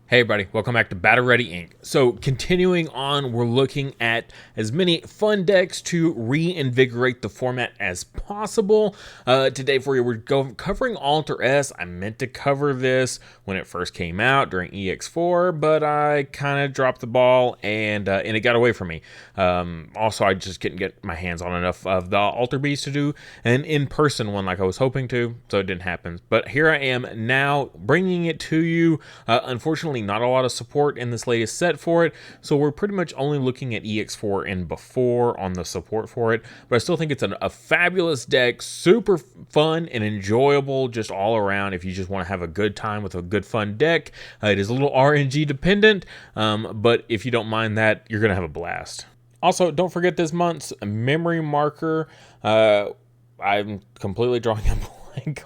Hey everybody, welcome back to Battle Ready Inc. So continuing on, we're looking at as many fun decks to reinvigorate the format as possible. Today for you, we're covering Alter S. I meant to cover this when it first came out during EX4, but I kind of dropped the ball and it got away from me. Also, I just couldn't get my hands on enough of the Alter Beast to do an in-person one like I was hoping to, so it didn't happen. But here I am now bringing it to you. Unfortunately, not a lot of support in this latest set for it, so we're pretty much only looking at EX4 and before on the support for it, but I still think it's a fabulous deck, super fun and enjoyable just all around if you just want to have a good time with a good fun deck. It is a little RNG dependent, but if you don't mind that, you're going to have a blast. Also, don't forget this month's memory marker. I'm completely drawing a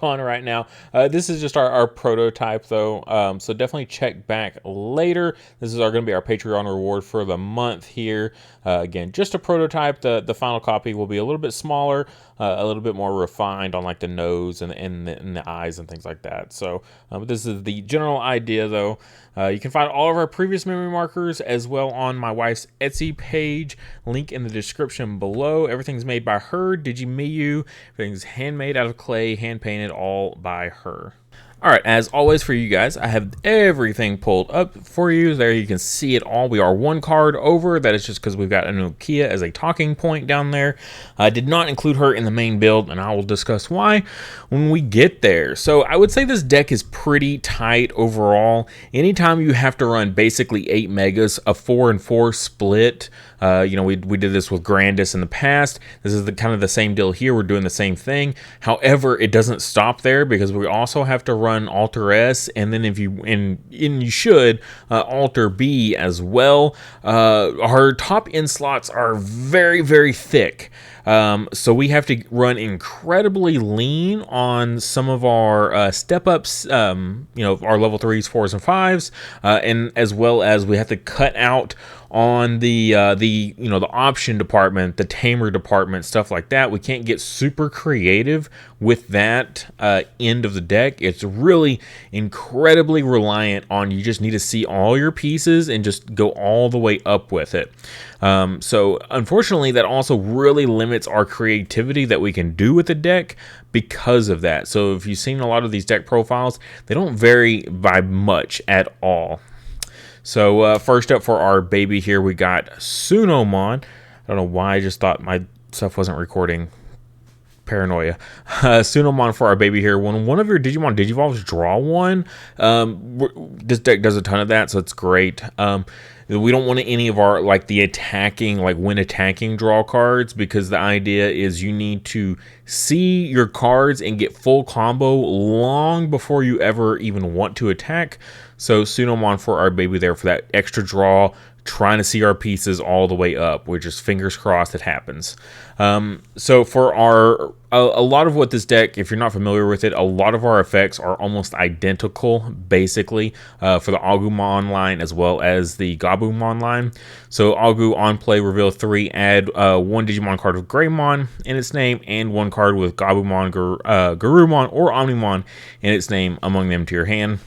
on right now. This is just our prototype though, so definitely check back later. This is going to be our Patreon reward for the month here. Again, just a prototype. The final copy will be a little bit smaller, a little bit more refined on like the nose and the eyes and things like that. So this is the general idea though. You can find all of our previous memory markers as well on my wife's Etsy page. Link in the description below. Everything's made by her, Digimon. Everything's handmade out of clay, hand painted, all by her. All right, as always for you guys, I have everything pulled up for you. There you can see it all. We are one card over. That is just because we've got a Nokia as a talking point down there. I did not include her in the main build, and I will discuss why when we get there. So I would say this deck is pretty tight overall. Anytime you have to run basically 8 megas, a 4-4 split, we did this with Grandis in the past. This is kind of the same deal here. We're doing the same thing. However, it doesn't stop there because we also have to run Alter S, and then if you you should Alter B as well. Our top end slots are very, very thick. So we have to run incredibly lean on some of our step ups, our level 3s, 4s, and 5s, and as well as we have to cut out on the option department, the tamer department, stuff like that. We can't get super creative with that end of the deck. It's really incredibly reliant on you just need to see all your pieces and just go all the way up with it. So unfortunately, that also really limits our creativity that we can do with the deck because of that. So if you've seen a lot of these deck profiles, they don't vary by much at all. So first up for our baby here, we got Omnimon. I don't know why I just thought my stuff wasn't recording. Paranoia. Omnimon for our baby here. When one of your Digimon Digivolves draw one, this deck does a ton of that, so it's great. We don't want any of our the attacking, when attacking draw cards, because the idea is you need to see your cards and get full combo long before you ever even want to attack. So Omnimon for our baby there for that extra draw, trying to see our pieces all the way up. We're just fingers crossed it happens. So for a lot of what this deck, if you're not familiar with it, a lot of our effects are almost identical, basically, for the Agumon line as well as the Gabumon line. So Agu on play, reveal 3, add 1 Digimon card with Greymon in its name, and 1 card with Gabumon, Garurumon, or Omnimon in its name among them to your hand.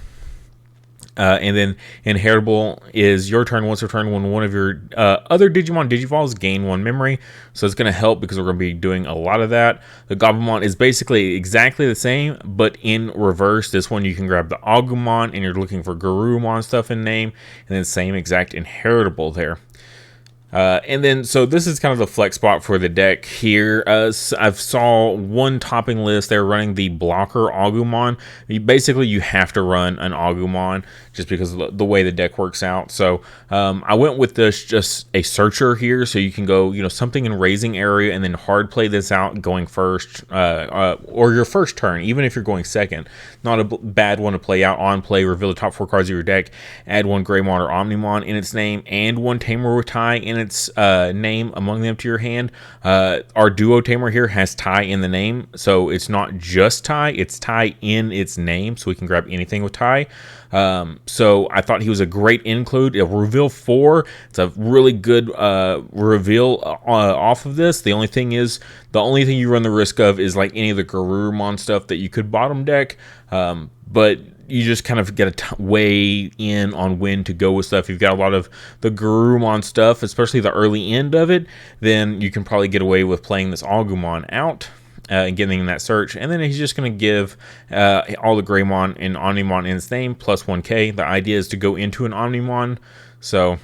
And then inheritable is your turn once per turn when one of your other Digimon Digivolves gain 1 memory. So it's going to help because we're going to be doing a lot of that. The Gabumon is basically exactly the same, but in reverse. This one you can grab the Agumon and you're looking for Garurumon stuff in name, and then same exact inheritable there. And then, so this is kind of the flex spot for the deck here. I've saw one topping list. They're running the blocker Agumon. You have to run an Agumon just because of the way the deck works out. So I went with this just a searcher here, so you can go something in raising area and then hard play this out going first, or your first turn, even if you're going second. Not a bad one to play out. On play, reveal the top 4 cards of your deck, add 1 Greymon or Omnimon in its name, and 1 Tamer with tie in its name among them to your hand. Our duo tamer here has tie in the name, so it's not just tie, it's tie in its name, so we can grab anything with tie. So I thought he was a great include. A reveal 4, it's a really good reveal off of this. The only thing you run the risk of is any of the Garurumon stuff that you could bottom deck. But you just kind of get to weigh in on when to go with stuff. You've got a lot of the Garurumon stuff, especially the early end of it, then you can probably get away with playing this Agumon out and getting that search. And then he's just going to give all the Greymon and Omnimon in his name plus 1k. The idea is to go into an Omnimon, so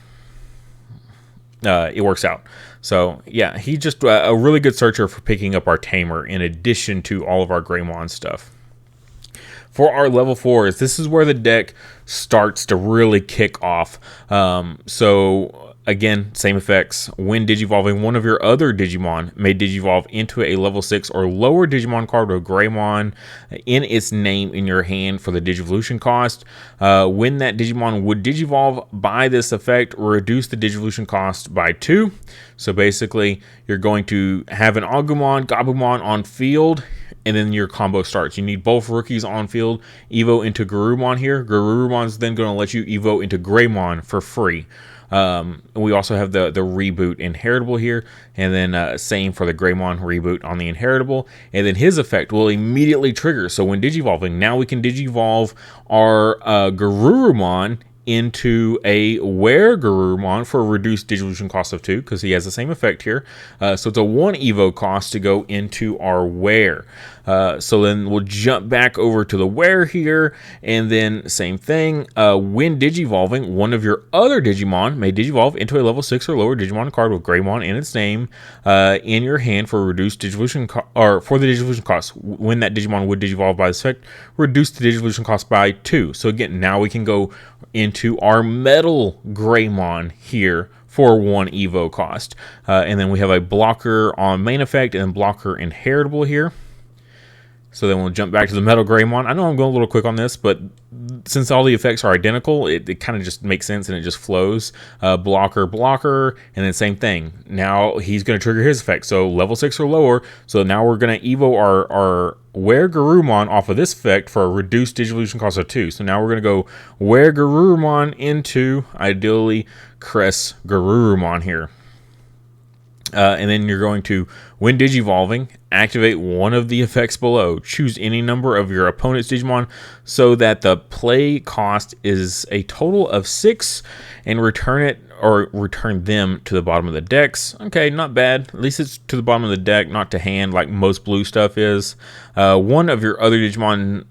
it works out. So yeah, he's just a really good searcher for picking up our Tamer in addition to all of our Greymon stuff. For our level 4s, this is where the deck starts to really kick off. So again, same effects. When digivolving, one of your other Digimon may digivolve into a level 6 or lower Digimon card with Greymon in its name in your hand for the Digivolution cost. When that Digimon would digivolve by this effect, reduce the Digivolution cost by 2. So basically, you're going to have an Agumon, Gabumon on field, and then your combo starts. You need both rookies on field, Evo into Garurumon here. Garurumon's then going to let you Evo into Greymon for free. We also have the reboot inheritable here, and then same for the Greymon reboot on the inheritable, and then his effect will immediately trigger. So when digivolving, now we can digivolve our Garurumon into a Were-Garurumon for a reduced Digivolution cost of 2, because he has the same effect here. So it's a 1 Evo cost to go into our Were. So then we'll jump back over to the Were here, and then same thing. When digivolving, one of your other Digimon may digivolve into a level 6 or lower Digimon card with Greymon in its name in your hand for a reduced Digivolution or for the Digivolution cost. When that Digimon would digivolve by this effect, reduce the Digivolution cost by 2. So again, now we can go into our Metal Greymon here for 1 Evo cost. And then we have a blocker on main effect and blocker inheritable here. So then we'll jump back to the Metal Greymon. I know I'm going a little quick on this, but since all the effects are identical, it kind of just makes sense and it just flows. Blocker, blocker, and then same thing. Now he's going to trigger his effect. So level 6 or lower. So now we're going to Evo our Were-Garurumon off of this effect for a reduced Digivolution cost of 2. So now we're going to go Were-Garurumon into, ideally, Cress-Garurumon here. And then you're going to, when digivolving, activate one of the effects below. Choose any number of your opponent's Digimon so that the play cost is a total of 6, and return them to the bottom of the decks. Okay, not bad. At least it's to the bottom of the deck, not to hand like most blue stuff is. One of your other Digimon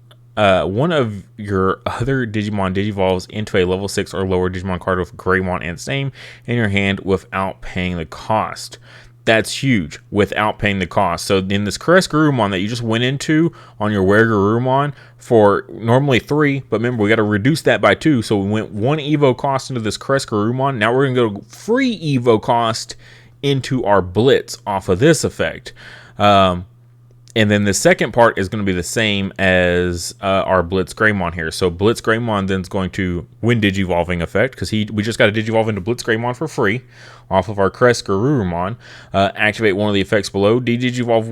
digivolves into a level 6 or lower Digimon card with Greymon and its name in your hand without paying the cost. That's huge, without paying the cost. So in this Cress-Garurumon that you just went into on your Were-Garurumon for normally 3, but remember we got to reduce that by 2. So we went 1 Evo cost into this Cress-Garurumon. Now we're going to go free Evo cost into our Blitz off of this effect. And then the second part is going to be the same as our Blitz Greymon here. So Blitz Greymon then is going to win Digivolving effect, because we just got to Digivolve into Blitz Greymon for free off of our Cress-Garurumon. Activate one of the effects below. Digivolve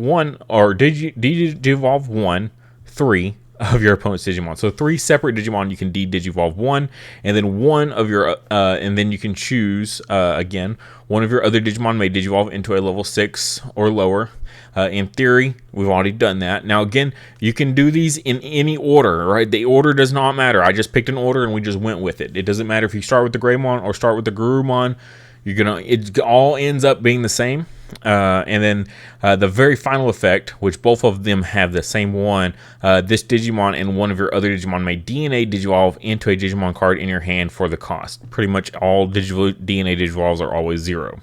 3 of your opponent's Digimon. So 3 separate Digimon you can digivolve 1, and then one of your and then you can choose again, one of your other Digimon may digivolve into a level 6 or lower. In theory, we've already done that. Now again, you can do these in any order, right? The order does not matter. I just picked an order and we just went with it. It doesn't matter if you start with the Greymon or start with the Garurumon. It all ends up being the same. And then the very final effect, which both of them have the same one, this Digimon and one of your other Digimon may DNA digivolve into a Digimon card in your hand for the cost. Pretty much all DNA digivolves are always 0.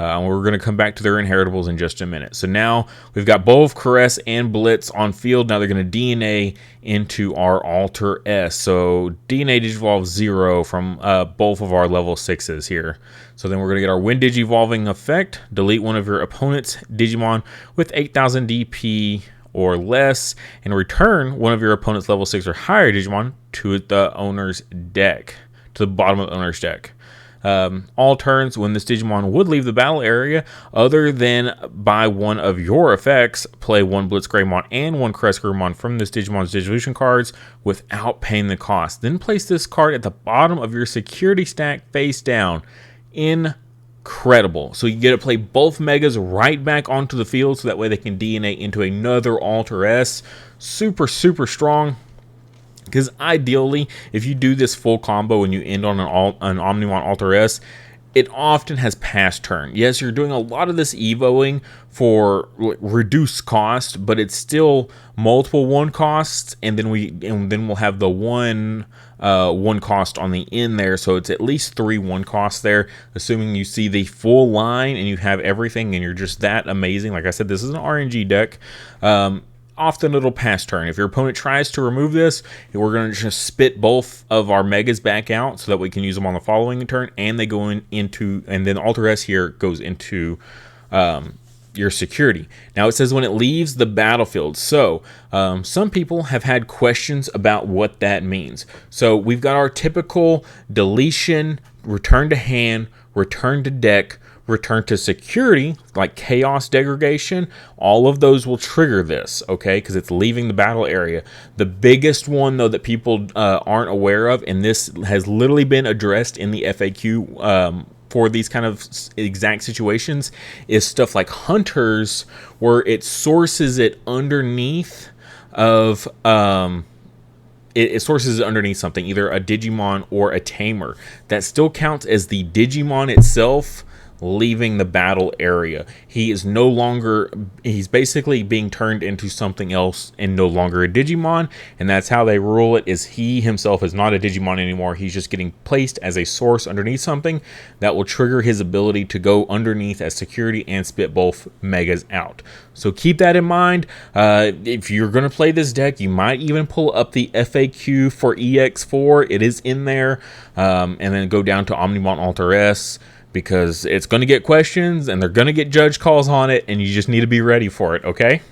We're going to come back to their inheritables in just a minute. So now we've got both Caress and Blitz on field. Now they're going to DNA into our Alter S. So DNA digivolve 0 from both of our level 6s here. So then we're going to get our When Digivolving effect. Delete one of your opponent's Digimon with 8,000 DP or less, and return one of your opponent's level 6 or higher Digimon to the owner's deck, to the bottom of the owner's deck. All turns when this Digimon would leave the battle area, other than by one of your effects, play 1 Blitz Greymon and 1 Cress-Garurumon from this Digimon's Digivolution cards without paying the cost. Then place this card at the bottom of your security stack face down. Incredible. So you get to play both Megas right back onto the field, so that way they can DNA into another Alter S. Super, super strong. Because ideally, if you do this full combo and you end on an Omnimon Alter S, it often has pass turn. Yes, you're doing a lot of this evoing for reduced cost, but it's still multiple 1 costs, and then we'll have the one 1 cost on the end there, so it's at least 3 1 costs there, assuming you see the full line and you have everything and you're just that amazing. Like I said, this is an RNG deck. Often it'll pass turn. If your opponent tries to remove this, we're going to just spit both of our megas back out so that we can use them on the following turn, and they go into, and then Alter S here goes into your security. Now it says when it leaves the battlefield. So some people have had questions about what that means. So we've got our typical deletion, return to hand, return to deck, return to security, like chaos degradation. All of those will trigger this, okay, because it's leaving the battle area. The biggest one, though, that people aren't aware of, and this has literally been addressed in the FAQ for these kind of exact situations, is stuff like Hunters, where it sources it underneath of it sources it underneath something, either a Digimon or a Tamer. That still counts as the Digimon itself leaving the battle area. He is no longer, he's basically being turned into something else and no longer a Digimon, and that's how they rule it, is he himself is not a Digimon anymore. He's just getting placed as a source underneath something that will trigger his ability to go underneath as security and spit both megas out. So keep that in mind. If you're going to play this deck, you might even pull up the FAQ for EX4. It is in there, and then go down to Omnimon Alter S, because it's going to get questions and they're going to get judge calls on it, and you just need to be ready for it, okay?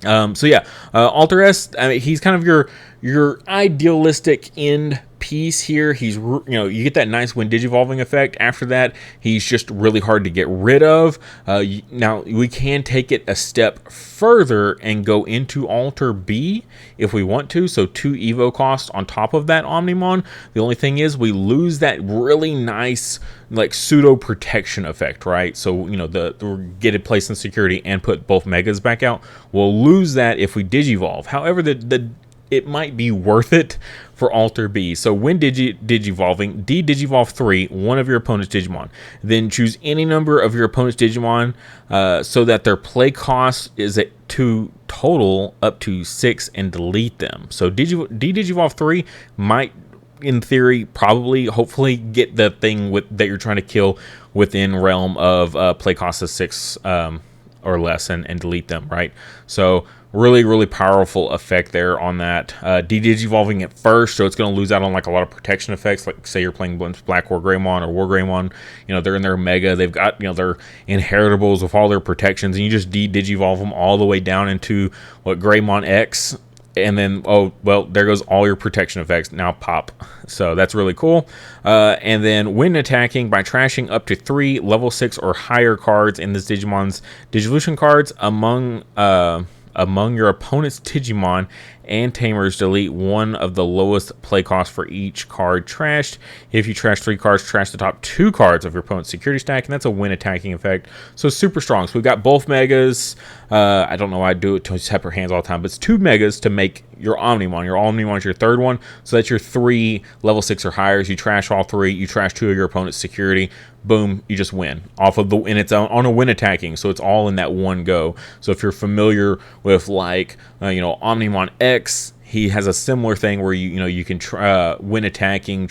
So yeah, Alter S, I mean, he's kind of your idealistic end piece here. He's, you know, you get that nice when digivolving effect. After that, he's just really hard to get rid of. Now we can take it a step further and go into Alter B if we want to. So 2 Evo cost on top of that Omnimon. The only thing is we lose that really nice like pseudo protection effect, right? So, you know, the get it placed in security and put both megas back out. We'll lose that if we digivolve. However, it might be worth it for Alter B. So when digivolving, digivolve 3, one of your opponent's Digimon. Then choose any number of your opponent's Digimon so that their play cost is at 2 total up to 6, and delete them. So digivolve 3 might, in theory, probably, hopefully get the thing that you're trying to kill within realm of play cost of 6 or less, and delete them, right? So really powerful effect there on that. Digivolving it first, so it's going to lose out on like a lot of protection effects. Like say you're playing Black War Greymon or War Greymon, you know, they're in their mega, they've got, you know, their inheritables with all their protections, and you just digivolve them all the way down into what, Greymon X, and then, oh well, there goes all your protection effects, now pop. So that's really cool. And then when attacking, by trashing up to 3 level 6 or higher cards in this Digimon's Digivolution cards among your opponent's Digimon and Tamers, delete one of the lowest play costs for each card trashed. If you trash 3 cards, trash the top 2 cards of your opponent's security stack, and that's a win attacking effect. So super strong. So we've got both megas. I don't know why I do it to separate hands all the time, but it's 2 megas to make your Omnimon. Your Omnimon is your 3rd one, so that's your 3 level 6 or higher. You trash all 3, you trash 2 of your opponent's security, boom, you just win off of and it's on a win attacking, so it's all in that one go. So if you're familiar with like you know, Omnimon X, he has a similar thing where you can win attacking,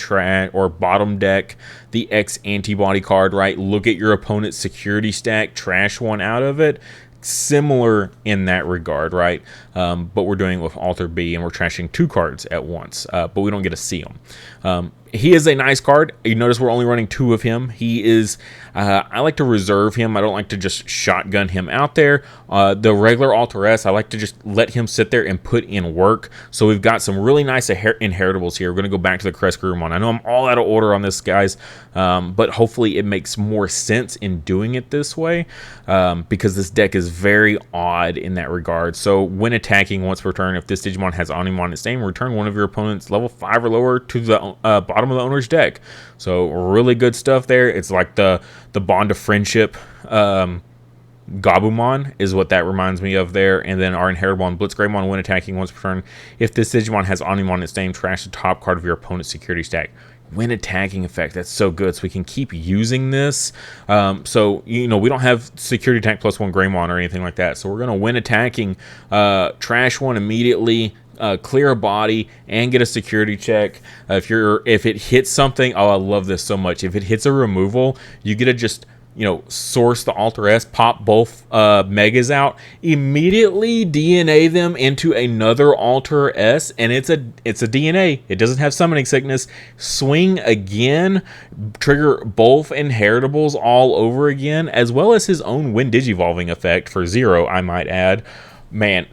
or bottom deck the X antibody card, right? Look at your opponent's security stack, trash one out of it. Similar in that regard, right? But we're doing it with Alter B, and we're trashing 2 cards at once, but we don't get to see them. He is a nice card. You notice we're only running 2 of him. He is, I like to reserve him. I don't like to just shotgun him out there. The regular Alter S, I like to just let him sit there and put in work. So we've got some really nice inheritables here. We're going to go back to the Crest Groomon. I know I'm all out of order on this, guys, but hopefully it makes more sense in doing it this way, because this deck is very odd in that regard. So when attacking once per turn, if this Digimon has Omnimon in its name, return one of your opponent's level 5 or lower to the bottom of the owner's deck. So really good stuff there. It's like the bond of friendship Gabumon is what that reminds me of there. And then our inheritable on Blitz Greymon, when attacking once per turn, if this Digimon has Omnimon in its name, trash the top card of your opponent's security stack. When attacking effect, that's so good, so we can keep using this. So we don't have security attack +1 Greymon or anything like that, so we're gonna, when attacking, trash one immediately, clear a body and get a security check. If it hits something, oh, I love this so much. If it hits a removal, you get to just source the Alter S, pop both Megas out, immediately DNA them into another Alter S, and it's a DNA. It doesn't have summoning sickness. Swing again, trigger both inheritables all over again, as well as his own When Digivolving effect for 0, I might add. Man,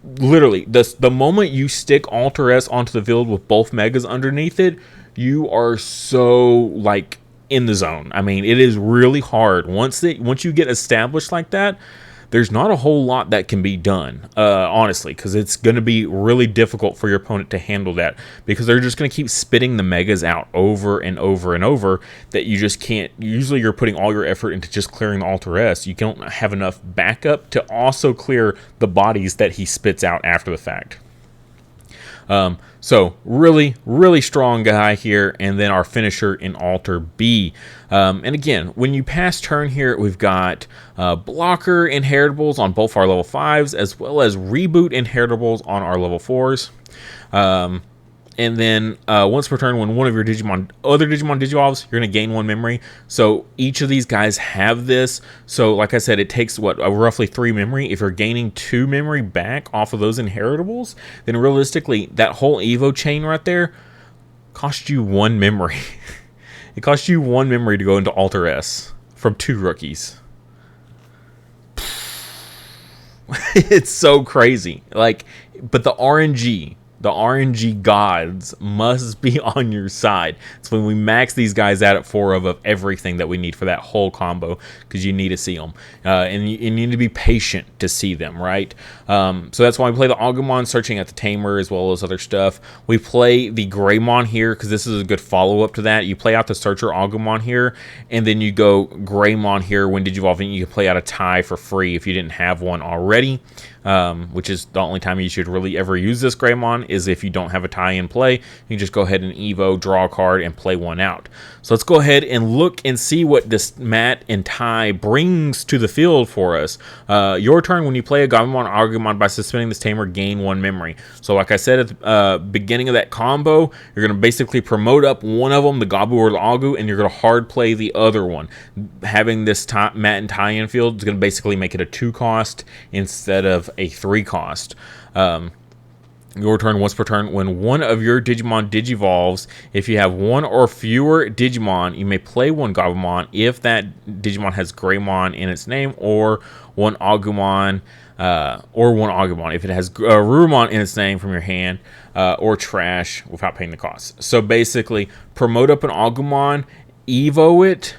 literally, the moment you stick Alter S onto the field with both Megas underneath it, you are so, like, in the zone. I mean, it is really hard. Once you get established like that, there's not a whole lot that can be done, honestly, because it's going to be really difficult for your opponent to handle that, because they're just going to keep spitting the Megas out over and over and over that you just can't. Usually you're putting all your effort into just clearing the Alter S. You don't have enough backup to also clear the bodies that he spits out after the fact. So really, really strong guy here. And then our finisher in Alter B. And again, when you pass turn here, we've got blocker inheritables on both our level 5s, as well as reboot inheritables on our level 4s. And then once per turn, when one of your other Digimon digivolves, you're going to gain 1 memory. So each of these guys have this. So like I said, it takes roughly 3 memory. If you're gaining 2 memory back off of those inheritables, then realistically, that whole Evo chain right there cost you 1 memory. It costs you 1 memory to go into Alter S from 2 rookies. It's so crazy. But the RNG gods must be on your side. It's when we max these guys out at 4 of everything that we need for that whole combo, because you need to see them. And you need to be patient to see them, right? So that's why we play the Agumon, searching at the Tamer, as well as other stuff. We play the Greymon here, because this is a good follow-up to that. You play out the Searcher Agumon here, and then you go Greymon here. When Digivolving, you can play out a tie for free if you didn't have one already. Which is the only time you should really ever use this Greymon, is if you don't have a tie in play. You can just go ahead and Evo, draw a card, and play one out. So let's go ahead and look and see what this Mat and tie brings to the field for us. Your turn, when you play a Gabumon or Agumon, by suspending this Tamer, gain 1 memory. So like I said at the beginning of that combo, you're going to basically promote up one of them, the Gabu or the Agu, and you're going to hard play the other one. Having this Mat and tie in field is going to basically make it a 2 cost instead of a 3 cost. Your turn, once per turn, when one of your Digimon digivolves, if you have 1 or fewer Digimon, you may play 1 Gabumon if that Digimon has Greymon in its name, or 1 Agumon, if it has Rurumon in its name from your hand, or trash without paying the cost. So basically, promote up an Agumon, Evo it,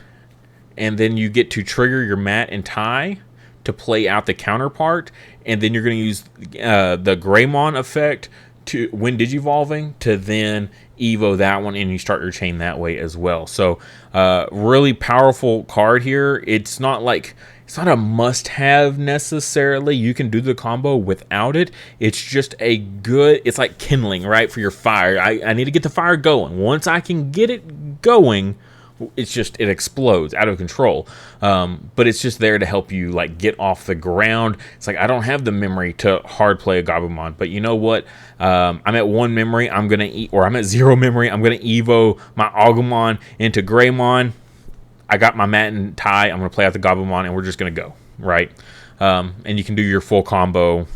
and then you get to trigger your Mat and tie to play out the counterpart, and then you're going to use the Greymon effect to, when digivolving, to then Evo that one, and you start your chain that way as well. So really powerful card here. It's not a must-have necessarily. You can do the combo without it. It's just it's like kindling, right, for your fire. I need to get the fire going. Once I can get it going, it explodes out of control. But it's just there to help you get off the ground. It's like, I don't have the memory to hard play a Gabumon, but you know what? I'm at 1 memory. I'm at 0 memory. I'm gonna Evo my Agumon into Greymon. I got my Mat and tie. I'm gonna play out the Gabumon, and we're just gonna go, right? And you can do your full combo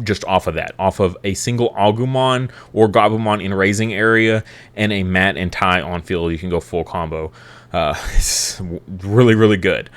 just off of that, off of a single Agumon or Gabumon in raising area and a Mat and tie on field. You can go full combo. It's really, really good.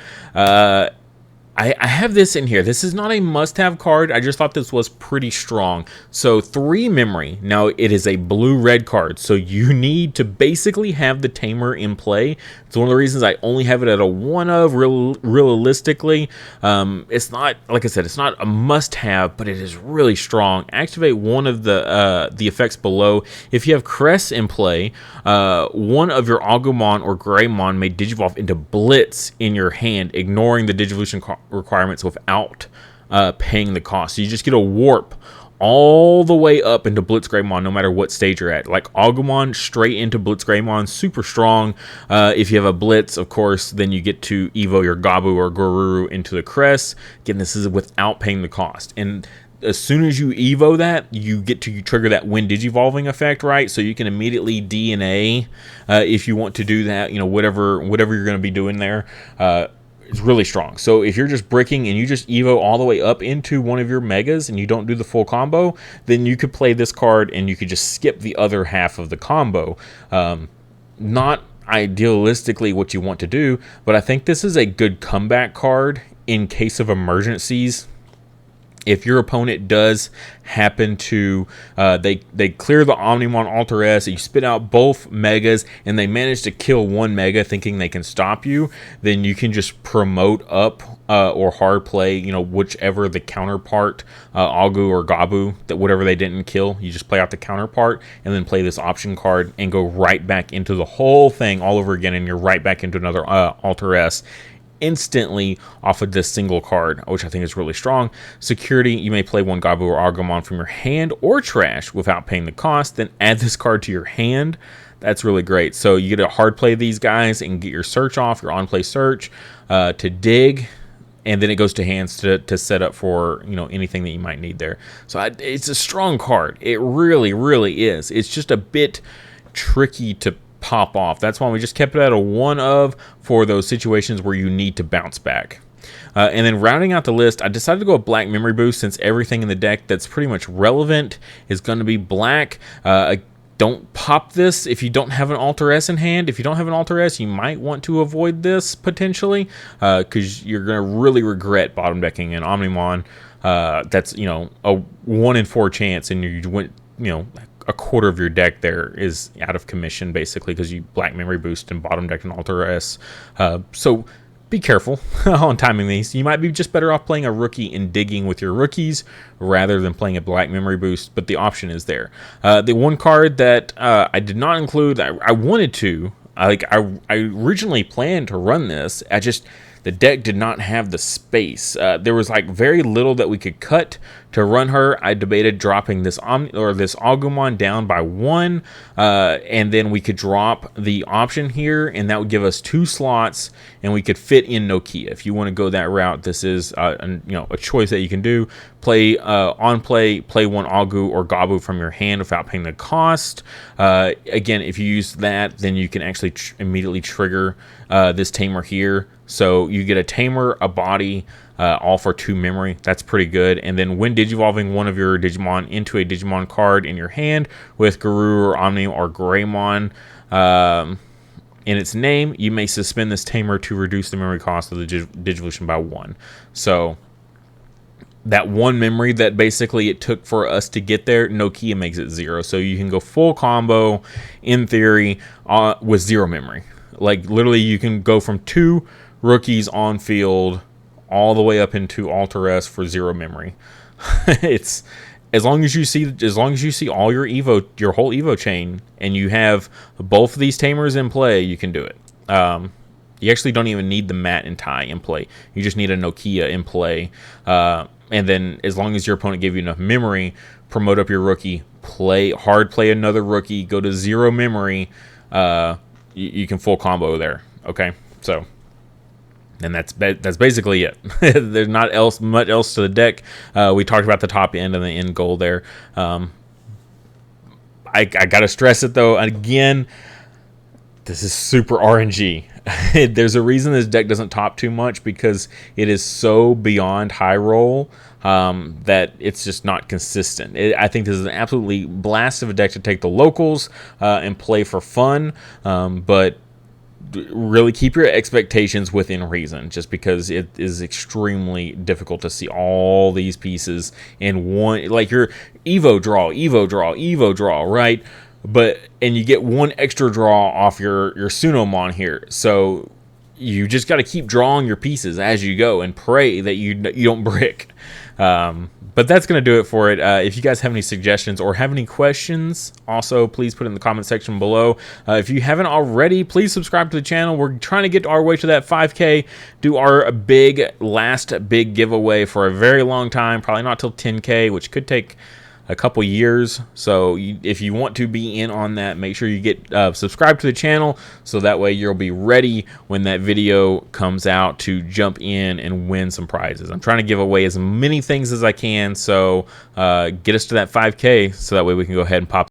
I have this in here. This is not a must-have card. I just thought this was pretty strong. So 3 memory. Now it is a blue-red card, so you need to basically have the Tamer in play. It's one of the reasons I only have it at a 1 of. Realistically, it's not, like I said, it's not a must-have, but it is really strong. Activate one of the effects below. If you have Crest in play, one of your Agumon or Greymon may Digivolve into Blitz in your hand, ignoring the Digivolution requirements without paying the cost. So you just get a warp all the way up into Blitz Greymon, no matter what stage you're at. Like Agumon straight into Blitz Greymon, super strong. If you have a Blitz, of course, then you get to Evo your Gabu or Garuru into the Crest. Again, this is without paying the cost. And as soon as you Evo that, you get to trigger that when Digivolving effect, right? So you can immediately DNA if you want to do that, you know, whatever you're going to be doing there. It's really strong. So if you're just bricking and you just Evo all the way up into one of your Megas and you don't do the full combo, then you could play this card and you could just skip the other half of the combo. Not idealistically what you want to do, but I think this is a good comeback card in case of emergencies. If your opponent does happen to, they clear the Omnimon Alter S, you spit out both Megas, and they manage to kill one Mega thinking they can stop you, then you can just promote up or hard play, you know, whichever the counterpart, Agu or Gabu, that whatever they didn't kill, you just play out the counterpart, and then play this option card, and go right back into the whole thing all over again, and you're right back into another Alter S. Instantly off of this single card, which I think is really strong. Security, you may play one Gabu or Agumon from your hand or trash without paying the cost, then add this card to your hand. That's really great. So you get to hard play these guys and get your search off, your on play search, to dig, and then it goes to hands to set up for, you know, anything that you might need there. So it's a strong card. It really, really is. It's just a bit tricky to pop off. That's why we just kept it at a 1 of for those situations where you need to bounce back. And then rounding out the list, I decided to go with Black Memory Boost since everything in the deck that's pretty much relevant is going to be black. Don't pop this if you don't have an Alter S in hand. If you don't have an Alter S, you might want to avoid this potentially because you're going to really regret bottom decking an Omnimon. That's, you know, a 1 in 4 chance, and you went, you know, a quarter of your deck there is out of commission basically because you Black Memory Boost and bottom deck an Alter S. So be careful on timing these. You might be just better off playing a rookie and digging with your rookies rather than playing a Black Memory Boost, but the option is there. The one card that I did not include, I wanted to, I originally planned to run this, the deck did not have the space. There was like very little that we could cut to run her. I debated dropping this this Agumon down by 1, and then we could drop the option here, and that would give us 2 slots, and we could fit in Nokia. If you want to go that route, this is you know, a choice that you can do. Play play one Agu or Gabu from your hand without paying the cost. Again, if you use that, then you can actually immediately trigger this Tamer here. So you get a Tamer, a body, all for 2 memory. That's pretty good. And then when Digivolving one of your Digimon into a Digimon card in your hand with Guru or Omni or Greymon in its name, you may suspend this Tamer to reduce the memory cost of the Digivolution by 1. So that 1 memory that basically it took for us to get there, Nokia makes it 0. So you can go full combo in theory with 0 memory. Like literally you can go from 2 rookies on field all the way up into Alter S for 0 memory. It's as long as you see all your whole Evo chain, and you have both of these Tamers in play, you can do it. You actually don't even need the Mat and Tai in play. You just need a Nokia in play. And then as long as your opponent gave you enough memory, promote up your rookie, play another rookie, go to 0 memory, you can full combo there. Okay, so, and that's basically it. There's not much else to the deck. We talked about the top end and the end goal there. I gotta stress it though. Again, this is super RNG. There's a reason this deck doesn't top too much, because it is so beyond high roll that it's just not consistent. I think this is an absolutely blast of a deck to take the locals and play for fun, but really keep your expectations within reason, just because it is extremely difficult to see all these pieces in one, like your Evo draw, right? And you get one extra draw off your Sunomon here, so you just got to keep drawing your pieces as you go and pray that you don't brick. But that's going to do it for it. If you guys have any suggestions or have any questions, also please put it in the comment section below. If you haven't already, please subscribe to the channel. We're trying to get our way to that 5K, do our last big giveaway for a very long time, probably not till 10K, which could take a couple years. So if you want to be in on that, make sure you get subscribed to the channel, so that way you'll be ready when that video comes out to jump in and win some prizes. I'm trying to give away as many things as I can, so get us to that 5K so that way we can go ahead and pop